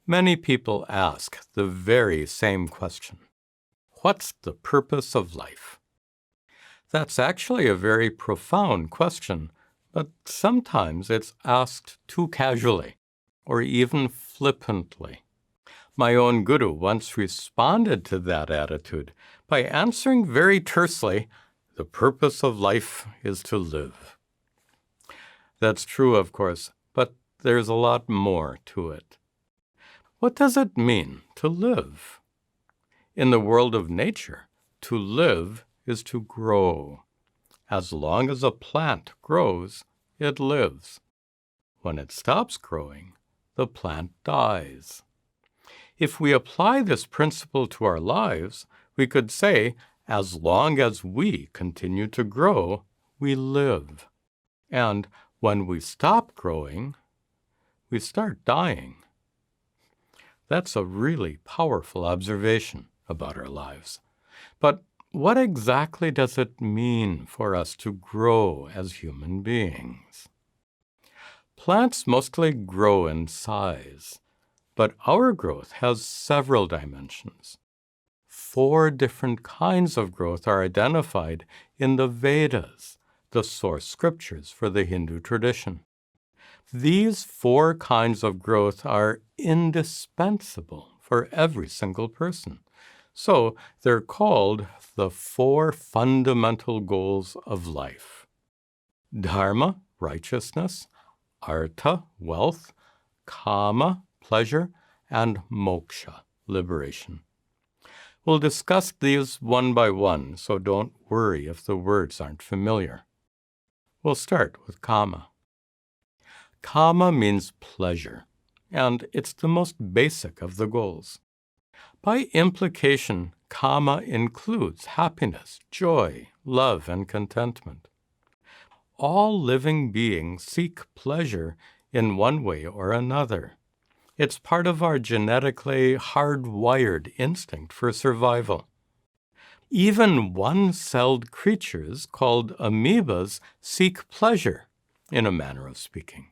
Many people ask the very same question. What's the purpose of life? That's actually a very profound question, but sometimes it's asked too casually, or even flippantly. My own guru once responded to that attitude by answering very tersely, "The purpose of life is to live." That's true, of course, but there's a lot more to it. What does it mean to live? In the world of nature, to live is to grow. As long as a plant grows, it lives. When it stops growing, the plant dies. If we apply this principle to our lives, we could say, as long as we continue to grow, we live. And when we stop growing, we start dying. That's a really powerful observation about our lives. But what exactly does it mean for us to grow as human beings? Plants mostly grow in size, but our growth has several dimensions. 4 different kinds of growth are identified in the Vedas, the source scriptures for the Hindu tradition. These 4 kinds of growth are indispensable for every single person. So they're called the 4 fundamental goals of life: dharma, righteousness; artha, wealth; kama, pleasure; and moksha, liberation. We'll discuss these one by one, so don't worry if the words aren't familiar. We'll start with kama. Kama means pleasure, and it's the most basic of the goals. By implication, kama includes happiness, joy, love, and contentment. All living beings seek pleasure in one way or another. It's part of our genetically hardwired instinct for survival. Even one-celled creatures called amoebas seek pleasure, in a manner of speaking.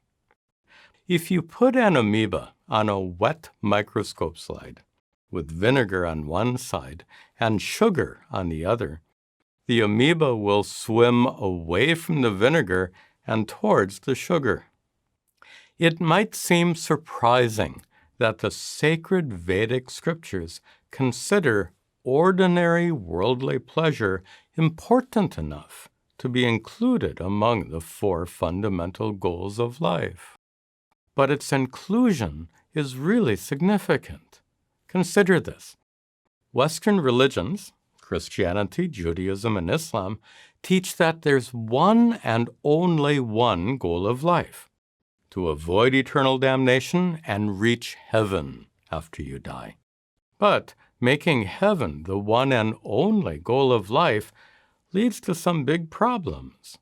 If you put an amoeba on a wet microscope slide, with vinegar on one side and sugar on the other, the amoeba will swim away from the vinegar and towards the sugar. It might seem surprising that the sacred Vedic scriptures consider ordinary worldly pleasure important enough to be included among the 4 fundamental goals of life. But its inclusion is really significant. Consider this. Western religions, Christianity, Judaism, and Islam, teach that there's one and only one goal of life: to avoid eternal damnation and reach heaven after you die. But making heaven the one and only goal of life leads to some big problems.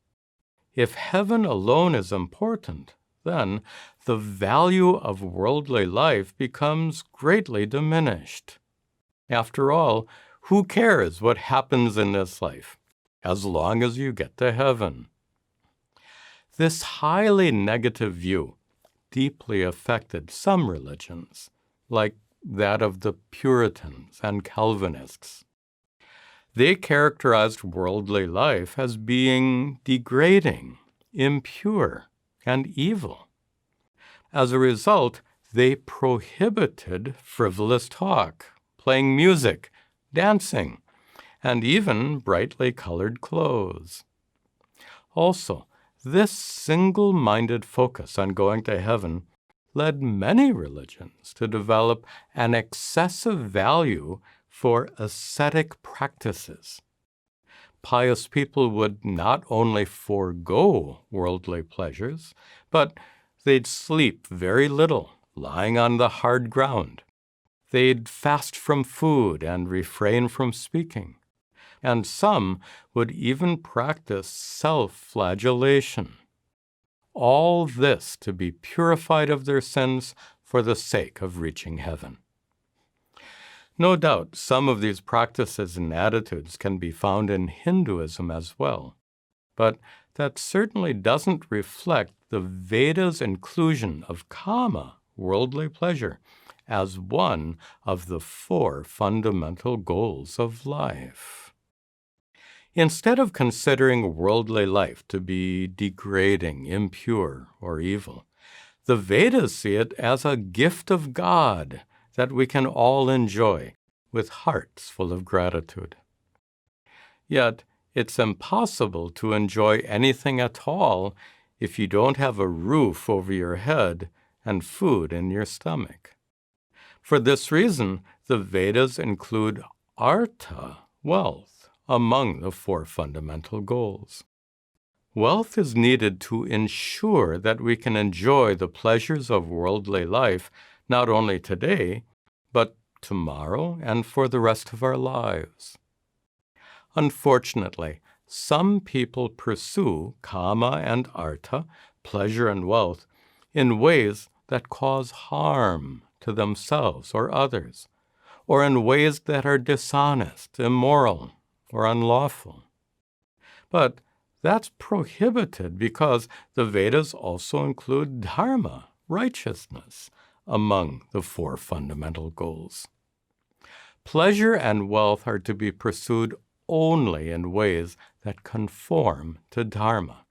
If heaven alone is important, then the value of worldly life becomes greatly diminished. After all, who cares what happens in this life, as long as you get to heaven? This highly negative view deeply affected some religions, like that of the Puritans and Calvinists. They characterized worldly life as being degrading, impure, and evil. As a result, they prohibited frivolous talk, playing music, dancing, and even brightly colored clothes. Also, this single-minded focus on going to heaven led many religions to develop an excessive value for ascetic practices. Pious people would not only forego worldly pleasures, but they'd sleep very little, lying on the hard ground. They'd fast from food and refrain from speaking. And some would even practice self-flagellation. All this to be purified of their sins for the sake of reaching heaven. No doubt some of these practices and attitudes can be found in Hinduism as well, but that certainly doesn't reflect the Vedas' inclusion of kama, worldly pleasure, as one of the 4 fundamental goals of life. Instead of considering worldly life to be degrading, impure, or evil, the Vedas see it as a gift of God that we can all enjoy with hearts full of gratitude. Yet, it's impossible to enjoy anything at all if you don't have a roof over your head and food in your stomach. For this reason, the Vedas include artha, wealth, among the 4 fundamental goals. Wealth is needed to ensure that we can enjoy the pleasures of worldly life not only today, but tomorrow and for the rest of our lives. Unfortunately, some people pursue kama and artha, pleasure and wealth, in ways that cause harm to themselves or others, or in ways that are dishonest, immoral, or unlawful. But that's prohibited because the Vedas also include dharma, righteousness, among the 4 fundamental goals. Pleasure and wealth are to be pursued only in ways that conform to dharma.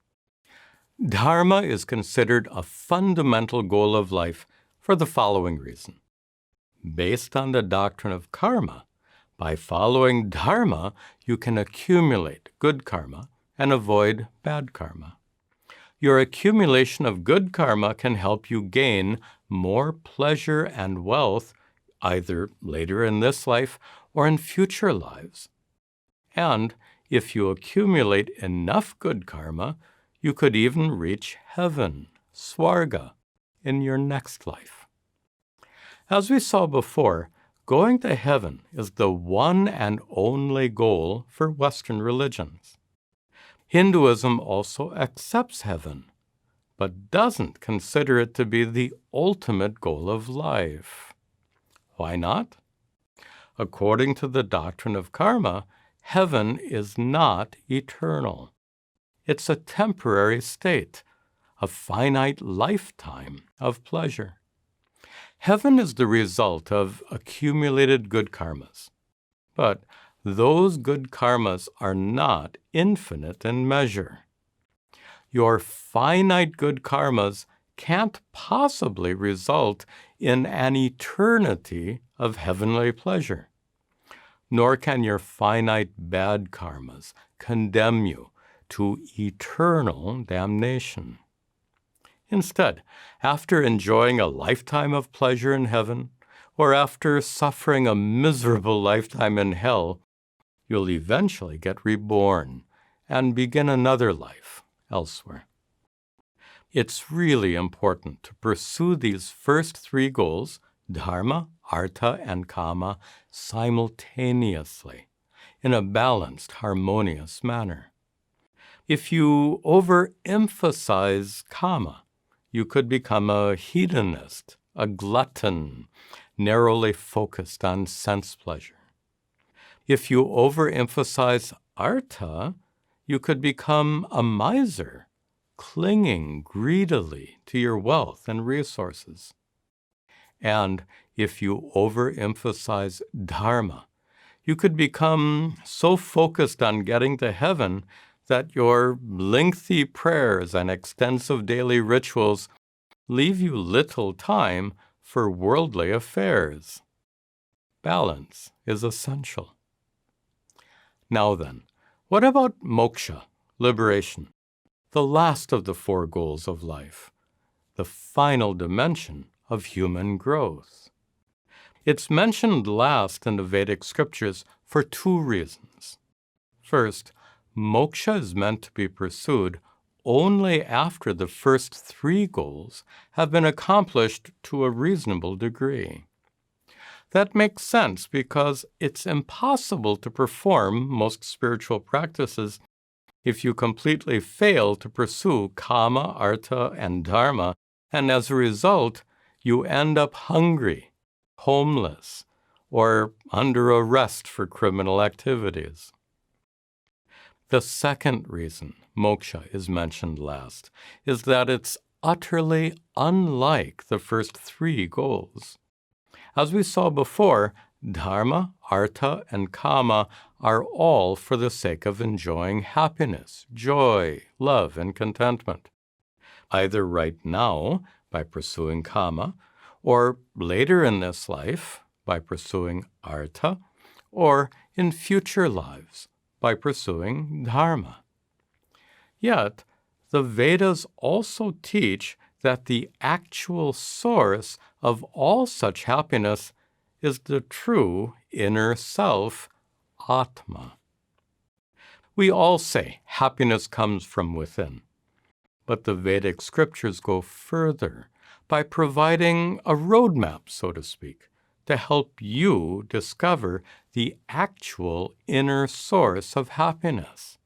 Dharma is considered a fundamental goal of life for the following reason. Based on the doctrine of karma, by following dharma, you can accumulate good karma and avoid bad karma. Your accumulation of good karma can help you gain more pleasure and wealth either later in this life or in future lives. And if you accumulate enough good karma, you could even reach heaven, swarga, in your next life. As we saw before, going to heaven is the one and only goal for Western religions. Hinduism also accepts heaven, but doesn't consider it to be the ultimate goal of life. Why not? According to the doctrine of karma, heaven is not eternal. It's a temporary state, a finite lifetime of pleasure. Heaven is the result of accumulated good karmas, but those good karmas are not infinite in measure. Your finite good karmas can't possibly result in an eternity of heavenly pleasure. Nor can your finite bad karmas condemn you to eternal damnation. Instead, after enjoying a lifetime of pleasure in heaven, or after suffering a miserable lifetime in hell, you'll eventually get reborn and begin another life elsewhere. It's really important to pursue these first 3 goals, dharma, artha, and kama, simultaneously, in a balanced, harmonious manner. If you overemphasize kama, you could become a hedonist, a glutton, narrowly focused on sense pleasure. If you overemphasize artha, you could become a miser, clinging greedily to your wealth and resources. And if you overemphasize dharma, you could become so focused on getting to heaven that your lengthy prayers and extensive daily rituals leave you little time for worldly affairs. Balance is essential. Now then, what about moksha, liberation, the last of the 4 goals of life, the final dimension of human growth? It's mentioned last in the Vedic scriptures for 2 reasons. First, moksha is meant to be pursued only after the first 3 goals have been accomplished to a reasonable degree. That makes sense because it's impossible to perform most spiritual practices if you completely fail to pursue kama, artha, and dharma, and as a result, you end up hungry, homeless, or under arrest for criminal activities. The second reason moksha is mentioned last is that it's utterly unlike the first 3 goals. As we saw before, dharma, artha, and kama are all for the sake of enjoying happiness, joy, love, and contentment, either right now by pursuing kama, or later in this life by pursuing artha, or in future lives by pursuing dharma. Yet, the Vedas also teach that the actual source of all such happiness is the true inner self, atma. We all say happiness comes from within, but the Vedic scriptures go further by providing a roadmap, so to speak, to help you discover the actual inner source of happiness.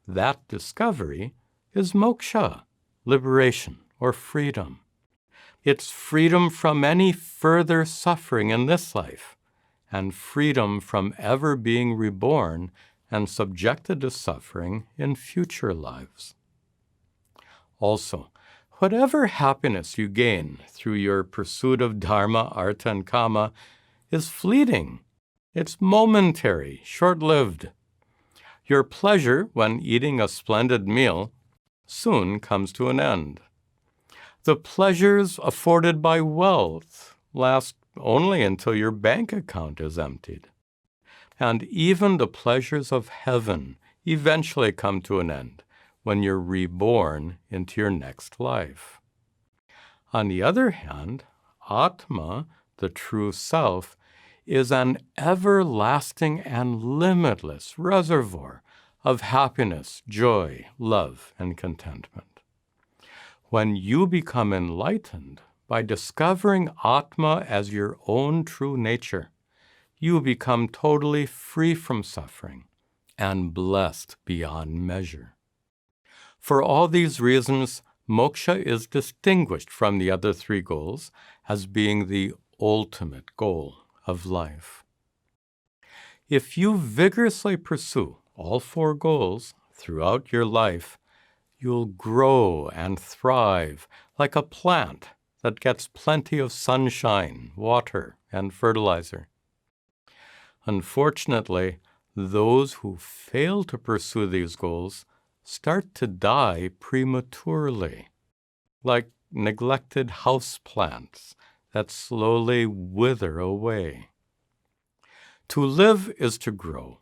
That discovery is moksha, liberation or freedom. It's freedom from any further suffering in this life, and freedom from ever being reborn and subjected to suffering in future lives. Also, whatever happiness you gain through your pursuit of dharma, artha, and kama is fleeting. It's momentary, short-lived. Your pleasure when eating a splendid meal soon comes to an end. The pleasures afforded by wealth last only until your bank account is emptied. And even the pleasures of heaven eventually come to an end when you're reborn into your next life. On the other hand, atma, the true self, is an everlasting and limitless reservoir of happiness, joy, love, and contentment. When you become enlightened by discovering atma as your own true nature, you become totally free from suffering and blessed beyond measure. For all these reasons, moksha is distinguished from the other three goals as being the ultimate goal of life. If you vigorously pursue all four goals throughout your life, you'll grow and thrive like a plant that gets plenty of sunshine, water, and fertilizer. Unfortunately, those who fail to pursue these goals start to die prematurely, like neglected houseplants that slowly wither away. To live is to grow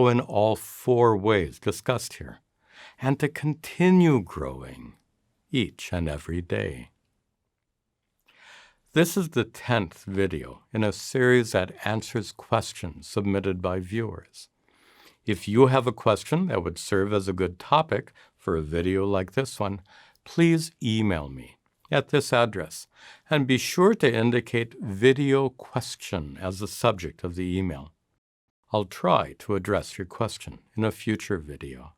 in all four ways discussed here, and to continue growing each and every day. This is the 10th video in a series that answers questions submitted by viewers. If you have a question that would serve as a good topic for a video like this one, please email me at this address, and be sure to indicate video question as the subject of the email. I'll try to address your question in a future video.